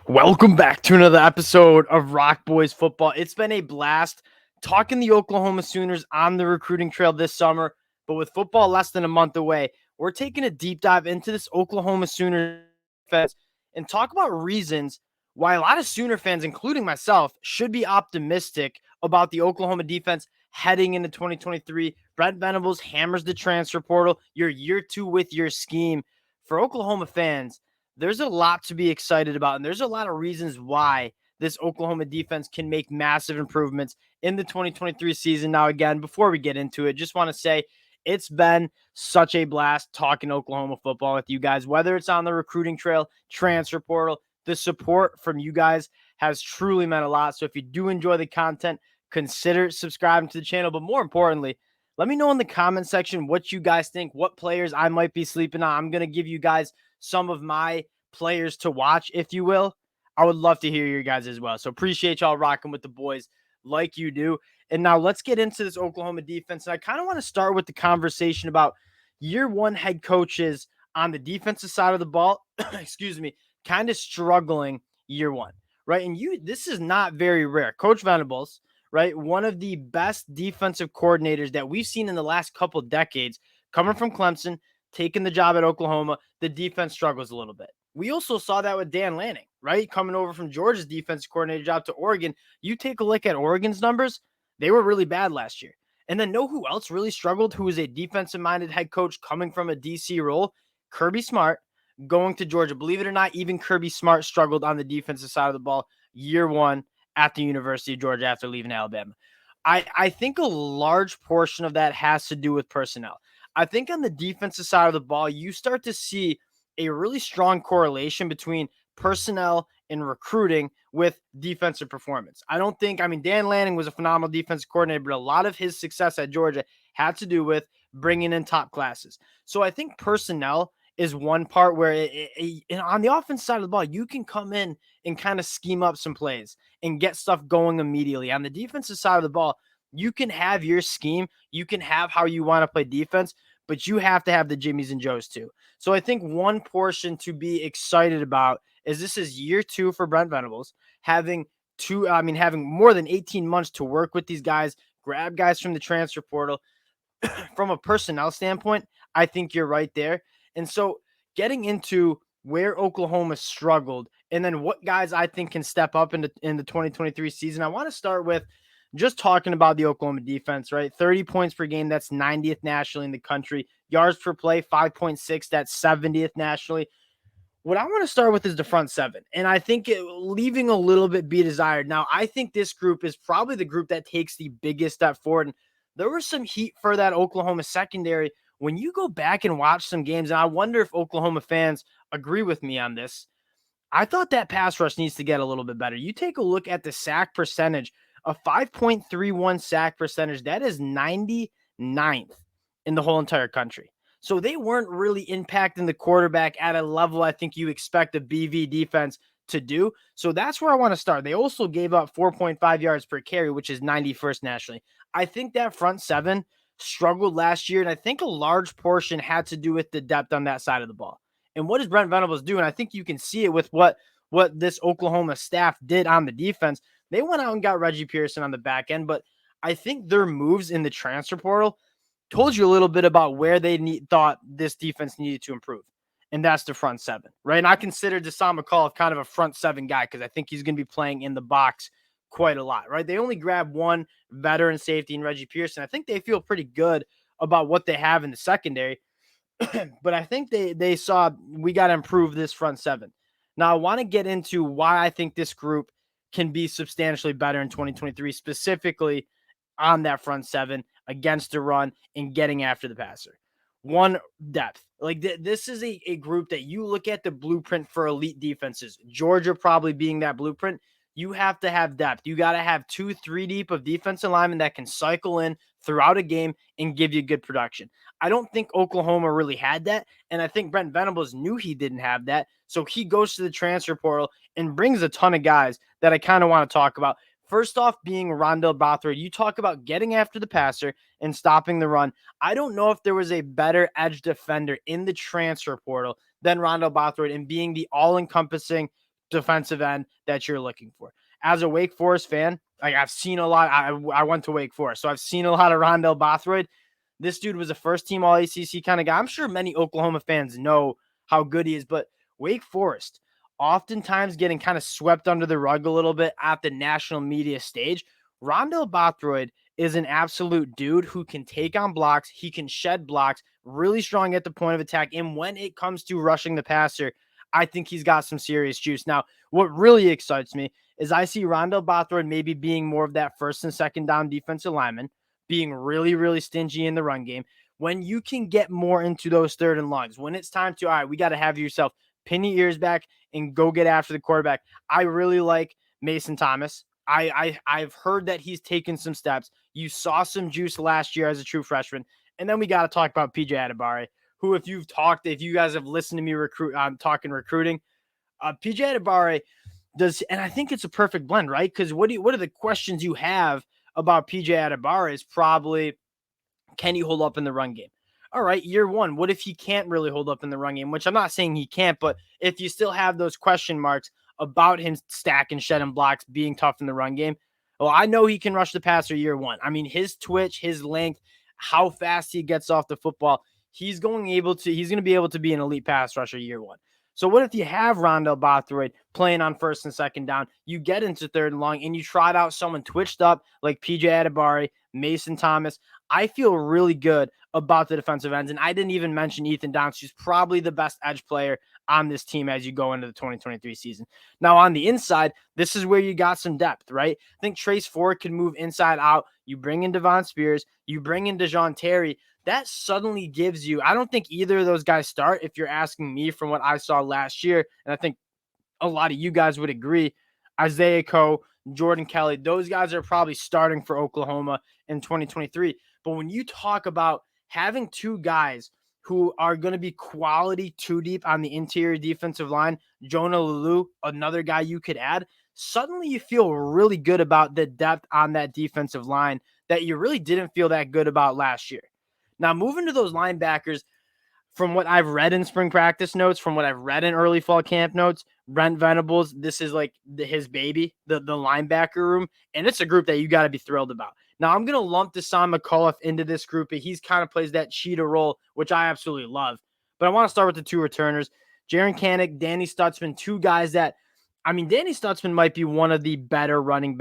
Welcome back to another episode of Rock Boys Football. It's been a blast talking the Oklahoma Sooners on the recruiting trail this summer, but with football less than a month away, we're taking a deep dive into this Oklahoma Sooners defense and talk about reasons why a lot of Sooner fans, including myself, should be optimistic about the Oklahoma defense heading into 2023. Brent Venables hammers the transfer portal. Your year two with your scheme. For Oklahoma fans, there's a lot to be excited about, and there's a lot of reasons why this Oklahoma defense can make massive improvements in the 2023 season. Now, again, before we get into it, just want to say it's been such a blast talking Oklahoma football with you guys, whether it's on the recruiting trail, transfer portal. The support from you guys has truly meant a lot. So if you do enjoy the content, consider subscribing to the channel. But more importantly, let me know in the comment section what you guys think, what players I might be sleeping on. I'm going to give you guys some of my players to watch, if you will. I would love to hear your guys as well. So appreciate y'all rocking with the boys like you do. And now let's get into this Oklahoma defense. And I kind of want to start with the conversation about year one head coaches on the defensive side of the ball, excuse me, kind of struggling year one, right? And this is not very rare. Coach Venables, right? One of the best defensive coordinators that we've seen in the last couple decades, coming from Clemson, taking the job at Oklahoma, the defense struggles a little bit. We also saw that with Dan Lanning, right? Coming over from Georgia's defensive coordinator job to Oregon. You take a look at Oregon's numbers, they were really bad last year. And then know who else really struggled, who was a defensive-minded head coach coming from a DC role? Kirby Smart going to Georgia. Believe it or not, even Kirby Smart struggled on the defensive side of the ball year one at the University of Georgia after leaving Alabama. I think a large portion of that has to do with personnel. I think on the defensive side of the ball, you start to see a really strong correlation between personnel and recruiting with defensive performance. Dan Lanning was a phenomenal defensive coordinator, but a lot of his success at Georgia had to do with bringing in top classes. So I think personnel is one part where on the offense side of the ball, you can come in and kind of scheme up some plays and get stuff going immediately. On the defensive side of the ball, you can have your scheme, you can have how you want to play defense, but you have to have the Jimmies and Joes too. So I think one portion to be excited about is this is year two for Brent Venables, having more than 18 months to work with these guys, grab guys from the transfer portal. From a personnel standpoint, I think you're right there. And so getting into where Oklahoma struggled and then what guys I think can step up in the 2023 season, I want to start with just talking about the Oklahoma defense, right? 30 points per game, that's 90th nationally in the country. Yards per play, 5.6, that's 70th nationally. What I want to start with is the front seven, and I think leaving a little bit be desired. Now, I think this group is probably the group that takes the biggest step forward, and there was some heat for that Oklahoma secondary. When you go back and watch some games, and I wonder if Oklahoma fans agree with me on this, I thought that pass rush needs to get a little bit better. You take a look at the sack percentage, a 5.31 sack percentage, that is 99th in the whole entire country. So they weren't really impacting the quarterback at a level I think you expect a BV defense to do. So that's where I want to start. They also gave up 4.5 yards per carry, which is 91st nationally. I think that front seven struggled last year, and I think a large portion had to do with the depth on that side of the ball. And what does Brent Venables do? And I think you can see it with what this Oklahoma staff did on the defense. They went out and got Reggie Pearson on the back end, but I think their moves in the transfer portal told you a little bit about where they thought this defense needed to improve. And that's the front seven, right? And I consider Deshaun McCall kind of a front seven guy because I think he's going to be playing in the box quite a lot, right? They only grabbed one veteran safety in Reggie Pearson. I think they feel pretty good about what they have in the secondary. But I think they saw we got to improve this front seven. Now, I want to get into why I think this group can be substantially better in 2023, specifically on that front seven against the run and getting after the passer. One, depth. Like this is a group that you look at the blueprint for elite defenses. Georgia probably being that blueprint. You have to have depth. You got to have 2-3 deep of defensive linemen that can cycle in throughout a game and give you good production. I don't think Oklahoma really had that, and I think Brent Venables knew he didn't have that, so he goes to the transfer portal and brings a ton of guys that I kind of want to talk about. First off, being Rondell Bothroyd, you talk about getting after the passer and stopping the run. I don't know if there was a better edge defender in the transfer portal than Rondell Bothroyd and being the all-encompassing defensive end that you're looking for. As a Wake Forest fan, like I've seen a lot. I went to Wake Forest, so I've seen a lot of Rondell Bothroyd. This dude was a first-team All-ACC kind of guy. I'm sure many Oklahoma fans know how good he is, but Wake Forest oftentimes getting kind of swept under the rug a little bit at the national media stage. Rondell Bothroyd is an absolute dude who can take on blocks. He can shed blocks, really strong at the point of attack. And when it comes to rushing the passer, I think he's got some serious juice. Now, what really excites me is I see Rondell Bothroyd maybe being more of that first and second down defensive lineman, being really, really stingy in the run game. When you can get more into those third and longs, when it's time to, all right, we got to have yourself pin your ears back and go get after the quarterback. I really like Mason Thomas. I've heard that he's taken some steps. You saw some juice last year as a true freshman. And then we got to talk about PJ Adebawore, who, if you guys have listened to me talking recruiting, PJ Adebawore does, and I think it's a perfect blend, right? Because what are the questions you have about PJ Adebawore is probably, can he hold up in the run game? All right, year one, what if he can't really hold up in the run game? Which I'm not saying he can't, but if you still have those question marks about him stacking, shedding blocks, being tough in the run game, well, I know he can rush the passer year one. I mean, his twitch, his length, how fast he gets off the football, he's going to be able to be an elite pass rusher year one. So what if you have Rondell Bothroyd playing on first and second down, you get into third and long, and you trot out someone twitched up like PJ Adebawore, Mason Thomas? I feel really good about the defensive ends, and I didn't even mention Ethan Downs, who's probably the best edge player on this team as you go into the 2023 season. Now, on the inside, this is where you got some depth, right? I think Trace Ford can move inside out. You bring in Devon Spears, you bring in Dejon Terry. That suddenly gives you, I don't think either of those guys start if you're asking me from what I saw last year, and I think a lot of you guys would agree. Isaiah Coe, Jordan Kelly, those guys are probably starting for Oklahoma in 2023. But when you talk about having two guys who are going to be quality two deep on the interior defensive line, Jonah Lulu, another guy you could add, suddenly you feel really good about the depth on that defensive line that you really didn't feel that good about last year. Now, moving to those linebackers, from what I've read in spring practice notes, from what I've read in early fall camp notes, Brent Venables, this is like his baby, the linebacker room, and it's a group that you got to be thrilled about. Now, I'm going to lump Deshaun McCullough into this group. He's kind of plays that cheetah role, which I absolutely love. But I want to start with the two returners, Jaren Kanak, Danny Stutzman, two guys that, I mean, Danny Stutzman might be one of the better better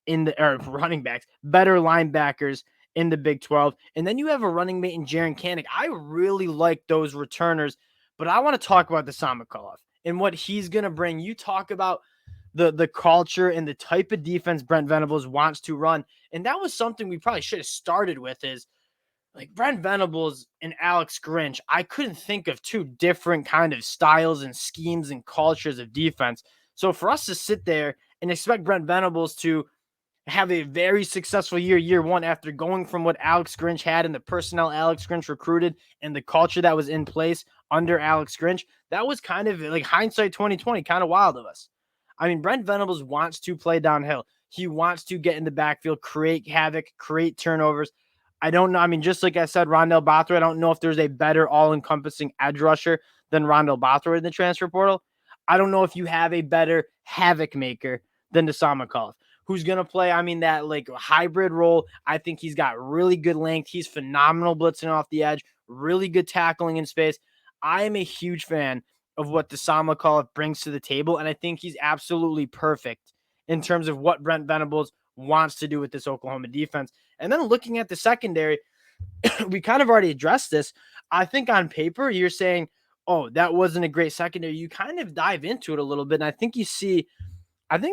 linebackers in the Big 12. And then you have a running mate in Jaren Kanak. I really like those returners, but I want to talk about Deshaun McCullough and what he's going to bring. You talk about the culture and the type of defense Brent Venables wants to run. And that was something we probably should have started with is like Brent Venables and Alex Grinch. I couldn't think of two different kind of styles and schemes and cultures of defense. So for us to sit there and expect Brent Venables to have a very successful year one, after going from what Alex Grinch had and the personnel Alex Grinch recruited and the culture that was in place under Alex Grinch, that was kind of like hindsight 2020, kind of wild of us. I mean, Brent Venables wants to play downhill. He wants to get in the backfield, create havoc, create turnovers. I don't know. I mean, just like I said, Rondell Bothroyd, I don't know if there's a better all-encompassing edge rusher than Rondell Bothroyd in the transfer portal. I don't know if you have a better havoc maker than Deshaun McCullough, who's going to play, I mean, that like hybrid role. I think he's got really good length. He's phenomenal blitzing off the edge, really good tackling in space. I am a huge fan of what Deshaun McCullough brings to the table, and I think he's absolutely perfect in terms of what Brent Venables wants to do with this Oklahoma defense. And then looking at the secondary, we kind of already addressed this. I think on paper, you're saying, oh, that wasn't a great secondary. You kind of dive into it a little bit, and I think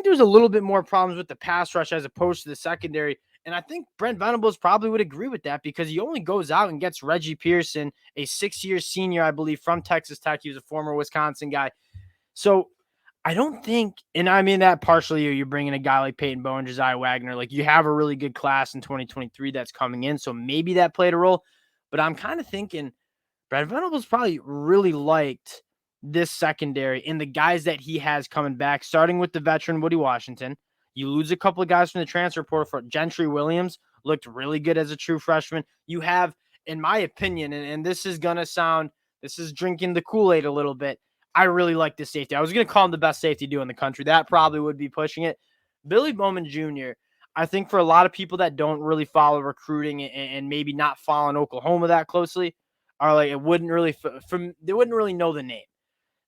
there's a little bit more problems with the pass rush as opposed to the secondary. And I think Brent Venables probably would agree with that because he only goes out and gets Reggie Pearson, a 6-year senior, I believe, from Texas Tech. He was a former Wisconsin guy. So I don't think, and I mean that partially you're bringing a guy like Peyton Bowen and Josiah Wagner. Like you have a really good class in 2023 that's coming in. So maybe that played a role. But I'm kind of thinking Brent Venables probably really liked this secondary and the guys that he has coming back, starting with the veteran Woody Washington. You lose a couple of guys from the transfer portal. For Gentry Williams looked really good as a true freshman. You have, in my opinion, and this is drinking the Kool-Aid a little bit, I really like this safety. I was going to call him the best safety duo in the country. That probably would be pushing it. Billy Bowman Jr., I think for a lot of people that don't really follow recruiting and maybe not following Oklahoma that closely, are like, it wouldn't really, they wouldn't really know the name.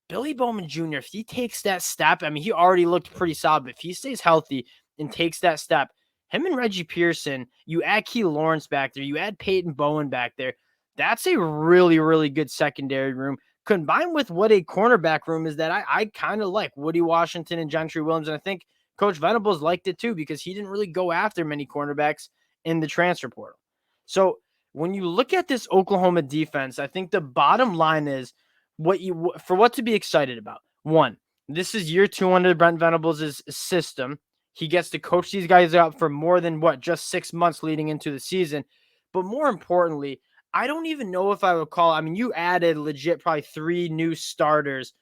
Billy Bowman Jr., if he takes that step, I mean, he already looked pretty solid, but if he stays healthy and takes that step, him and Reggie Pearson, you add Key Lawrence back there, you add Peyton Bowen back there, that's a really, really good secondary room. Combined with what a cornerback room is that I kind of like Woody Washington and Gentry Williams. And I think Coach Venables liked it too because he didn't really go after many cornerbacks in the transfer portal. So when you look at this Oklahoma defense, I think the bottom line is what to be excited about. One, this is year 2 under Brent Venables' system. He gets to coach these guys out for more than just 6 months leading into the season. But more importantly, I don't even know if I would call. I mean, you added legit probably 3 new starters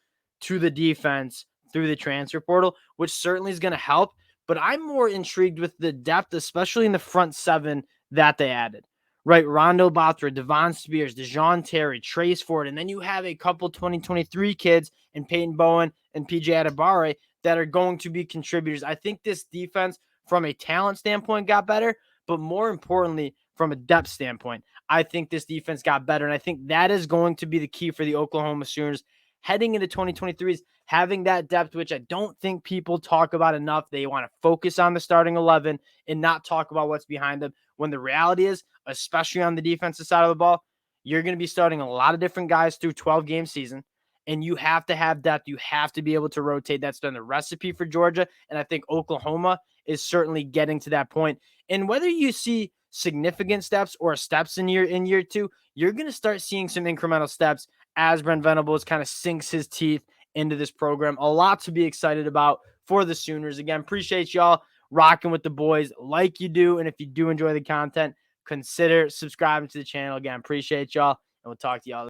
to the defense through the transfer portal, which certainly is going to help. But I'm more intrigued with the depth, especially in the front 7 that they added. Right, Rondo Batra, Devon Spears, DeJoun Terry, Trace Ford, and then you have a couple 2023 kids in Peyton Bowen and PJ Adebawore that are going to be contributors. I think this defense, from a talent standpoint, got better, but more importantly, from a depth standpoint, I think this defense got better, and I think that is going to be the key for the Oklahoma Sooners heading into 2023 is having that depth, which I don't think people talk about enough. They want to focus on the starting 11 and not talk about what's behind them, when the reality is, especially on the defensive side of the ball, you're going to be starting a lot of different guys through 12-game season, and you have to have depth. You have to be able to rotate. That's been the recipe for Georgia, and I think Oklahoma is certainly getting to that point. And whether you see significant steps or steps in year 2, you're going to start seeing some incremental steps as Brent Venables kind of sinks his teeth into this program. A lot to be excited about for the Sooners. Again, appreciate y'all rocking with the boys like you do. And if you do enjoy the content, consider subscribing to the channel. Again, appreciate y'all, and we'll talk to y'all.